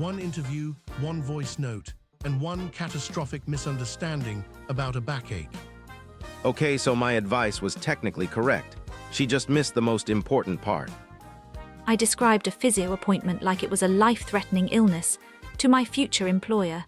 One interview, one voice note, and one catastrophic misunderstanding about a backache. Okay, so my advice was technically correct. She just missed the most important part. I described a physio appointment like it was a life-threatening illness to my future employer.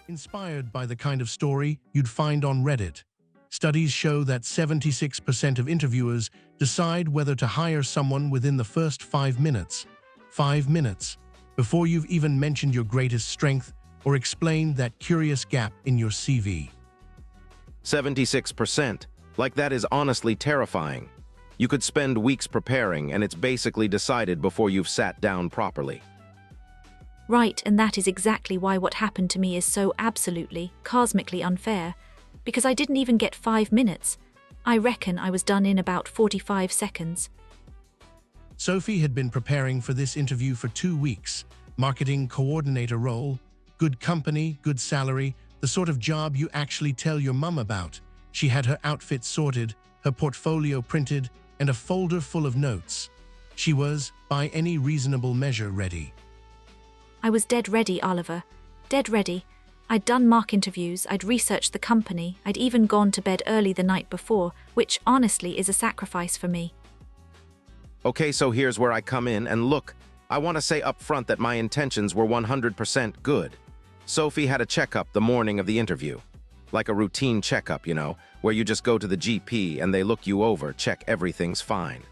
Inspired by the kind of story you'd find on Reddit, studies show that 76% of interviewers decide whether to hire someone within the first 5 minutes. 5 minutes, before you've even mentioned your greatest strength or explained that curious gap in your CV. 76%. Like, that is honestly terrifying. You could spend weeks preparing, and it's basically decided before you've sat down properly. Right, and that is exactly why what happened to me is so absolutely, cosmically unfair. Because I didn't even get 5 minutes. I reckon I was done in about 45 seconds. Sophie had been preparing for this interview for 2 weeks. Marketing coordinator role, good company, good salary, the sort of job you actually tell your mum about. She had her outfit sorted, her portfolio printed, and a folder full of notes. She was, by any reasonable measure, ready. I was dead ready, Oliver. Dead ready. I'd done mock interviews, I'd researched the company, I'd even gone to bed early the night before, which honestly is a sacrifice for me. Okay, so here's where I come in, and look, I want to say up front that my intentions were 100% good. Sophie had a checkup the morning of the interview. Like a routine checkup, you know, where you just go to the GP and they look you over, check everything's fine.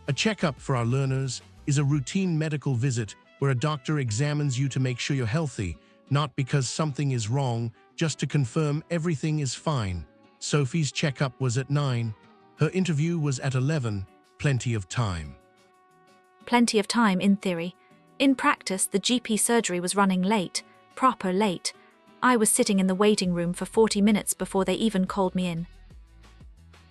A checkup, for our learners, is a routine medical visit where a doctor examines you to make sure you're healthy, not because something is wrong, just to confirm everything is fine. Sophie's checkup was at 9. Her interview was at 11. Plenty of time. Plenty of time in theory. In practice, the GP surgery was running late, proper late. I was sitting in the waiting room for 40 minutes before they even called me in.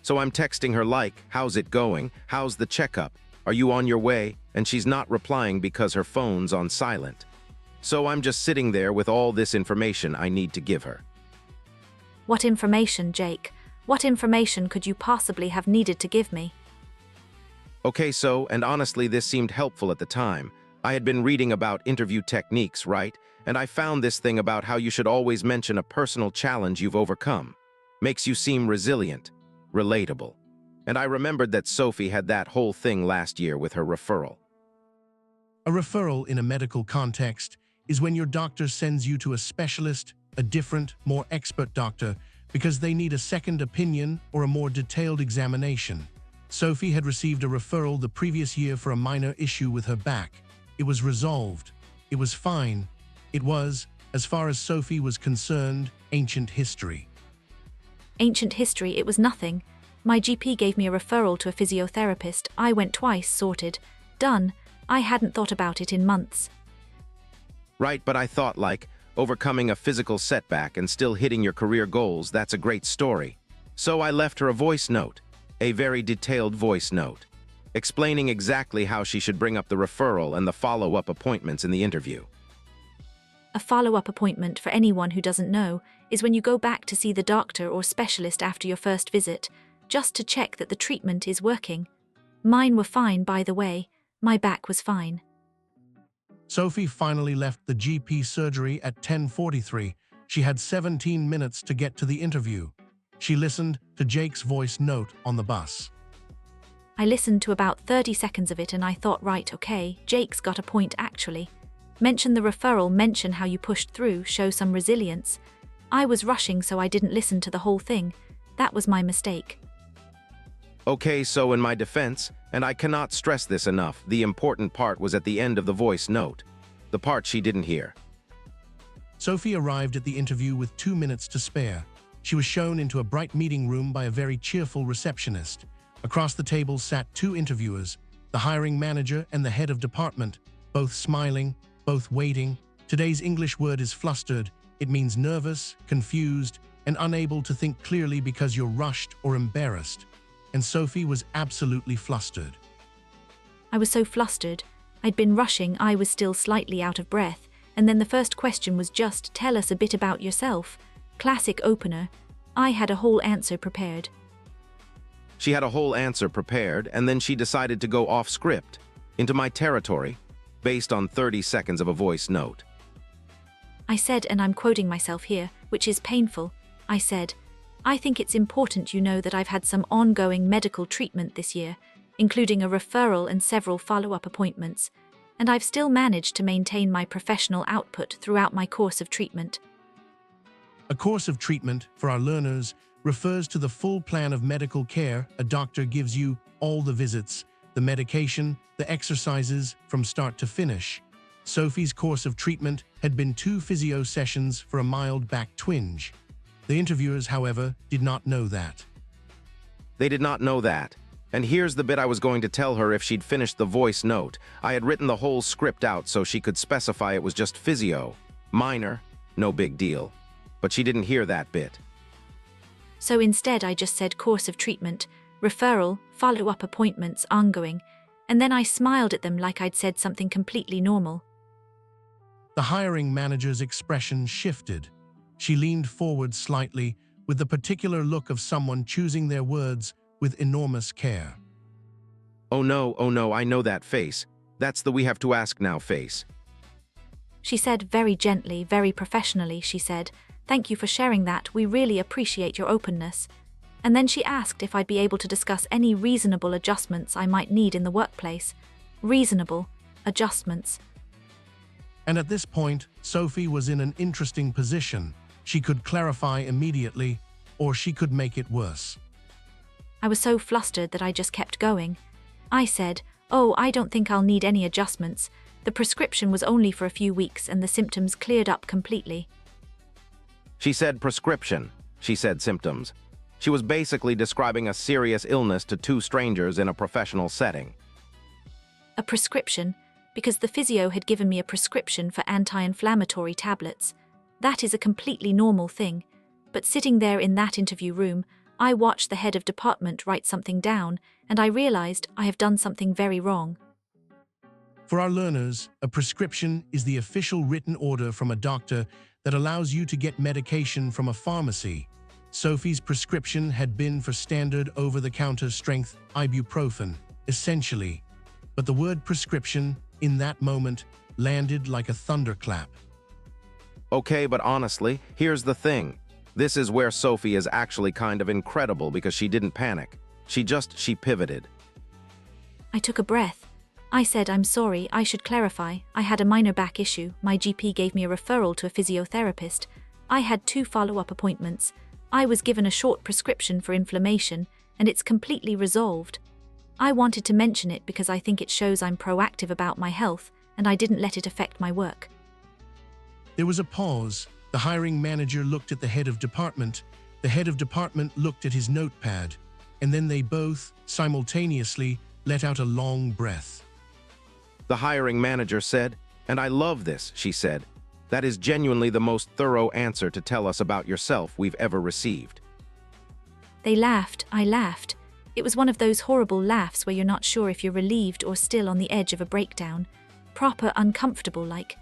So I'm texting her like, how's it going? How's the checkup? Are you on your way? And she's not replying because her phone's on silent. So I'm just sitting there with all this information I need to give her. What information, Jake? What information could you possibly have needed to give me? Okay, so, and honestly, this seemed helpful at the time. I had been reading about interview techniques, right? And I found this thing about how you should always mention a personal challenge you've overcome. Makes you seem resilient, relatable. And I remembered that Sophie had that whole thing last year with her referral. A referral in a medical context is when your doctor sends you to a specialist, a different, more expert doctor, because they need a second opinion or a more detailed examination. Sophie had received a referral the previous year for a minor issue with her back. It was resolved. It was fine. It was, as far as Sophie was concerned, ancient history. Ancient history, it was nothing. My GP gave me a referral to a physiotherapist. I went twice, sorted. Done. I hadn't thought about it in months. Right, but I thought, like, overcoming a physical setback and still hitting your career goals, that's a great story. So I left her a voice note, a very detailed voice note, explaining exactly how she should bring up the referral and the follow-up appointments in the interview. A follow-up appointment, for anyone who doesn't know, is when you go back to see the doctor or specialist after your first visit, just to check that the treatment is working. Mine were fine, by the way. My back was fine. Sophie finally left the GP surgery at 10:43. She had 17 minutes to get to the interview. She listened to Jake's voice note on the bus. I listened to about 30 seconds of it and I thought, right, okay, Jake's got a point actually. Mention the referral, mention how you pushed through, show some resilience. I was rushing, so I didn't listen to the whole thing. That was my mistake. Okay, so in my defense, and I cannot stress this enough, the important part was at the end of the voice note. The part she didn't hear. Sophie arrived at the interview with 2 minutes to spare. She was shown into a bright meeting room by a very cheerful receptionist. Across the table sat 2 interviewers, the hiring manager and the head of department, both smiling, both waiting. Today's English word is flustered. It means nervous, confused, and unable to think clearly because you're rushed or embarrassed. And Sophie was absolutely flustered. I was so flustered. I'd been rushing, I was still slightly out of breath, and then the first question was just, tell us a bit about yourself. Classic opener. I had a whole answer prepared. She had a whole answer prepared, and then she decided to go off script, into my territory. based on 30 seconds of a voice note. I said, and I'm quoting myself here, which is painful. I said, I think it's important you know that I've had some ongoing medical treatment this year, including a referral and several follow-up appointments, and I've still managed to maintain my professional output throughout my course of treatment. A course of treatment, for our learners, refers to the full plan of medical care a doctor gives you, all the visits, the medication, the exercises, from start to finish. Sophie's course of treatment had been 2 physio sessions for a mild back twinge. The interviewers, however, did not know that. They did not know that. And here's the bit I was going to tell her if she'd finished the voice note. I had written the whole script out so she could specify it was just physio. Minor, no big deal. But she didn't hear that bit. So instead I just said course of treatment, referral, follow-up appointments, ongoing, and then I smiled at them like I'd said something completely normal. The hiring manager's expression shifted. She leaned forward slightly, with the particular look of someone choosing their words with enormous care. Oh no, I know that face. That's the we have to ask now face. She said very gently, very professionally, she said, thank you for sharing that, we really appreciate your openness. And then she asked if I'd be able to discuss any reasonable adjustments I might need in the workplace. Reasonable adjustments. And at this point, Sophie was in an interesting position. She could clarify immediately, or she could make it worse. I was so flustered that I just kept going. I said, oh, I don't think I'll need any adjustments. The prescription was only for a few weeks and the symptoms cleared up completely. She said prescription. She said symptoms. She was basically describing a serious illness to 2 strangers in a professional setting. A prescription, because the physio had given me a prescription for anti-inflammatory tablets. That is a completely normal thing. But sitting there in that interview room, I watched the head of department write something down, and I realized I have done something very wrong. For our learners, a prescription is the official written order from a doctor that allows you to get medication from a pharmacy. Sophie's prescription had been for standard over-the-counter strength ibuprofen, essentially. But the word prescription, in that moment, landed like a thunderclap. Okay, but honestly, here's the thing. This is where Sophie is actually kind of incredible because she didn't panic. She pivoted. I took a breath. I said, I'm sorry, I should clarify. I had a minor back issue. My GP gave me a referral to a physiotherapist. I had 2 follow-up appointments. I was given a short prescription for inflammation, and it's completely resolved. I wanted to mention it because I think it shows I'm proactive about my health, and I didn't let it affect my work. There was a pause. The hiring manager looked at the head of department. The head of department looked at his notepad, and then they both, simultaneously, let out a long breath. The hiring manager said, and I love this, she said. That is genuinely the most thorough answer to tell us about yourself we've ever received. They laughed, I laughed. It was one of those horrible laughs where you're not sure if you're relieved or still on the edge of a breakdown. Proper uncomfortable like.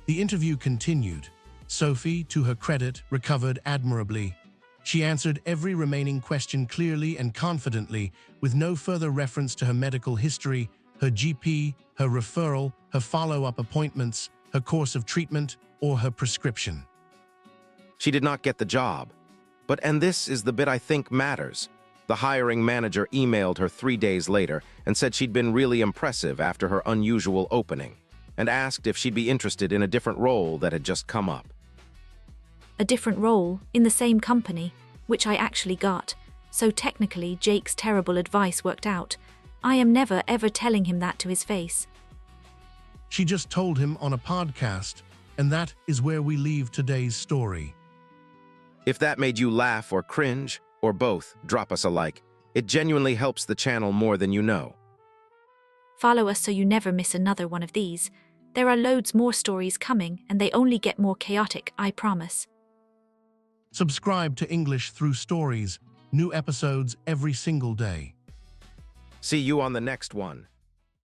The interview continued. Sophie, to her credit, recovered admirably. She answered every remaining question clearly and confidently, with no further reference to her medical history, her GP, her referral, her follow-up appointments, her course of treatment, or her prescription. She did not get the job. And this is the bit I think matters. The hiring manager emailed her 3 days later and said she'd been really impressive after her unusual opening, and asked if she'd be interested in a different role that had just come up. A different role, in the same company, which I actually got. So technically, Jake's terrible advice worked out. I am never ever telling him that to his face. She just told him on a podcast, and that is where we leave today's story. If that made you laugh or cringe, or both, drop us a like. It genuinely helps the channel more than you know. Follow us so you never miss another one of these. There are loads more stories coming, and they only get more chaotic, I promise. Subscribe to English Through Stories, new episodes every single day. See you on the next one.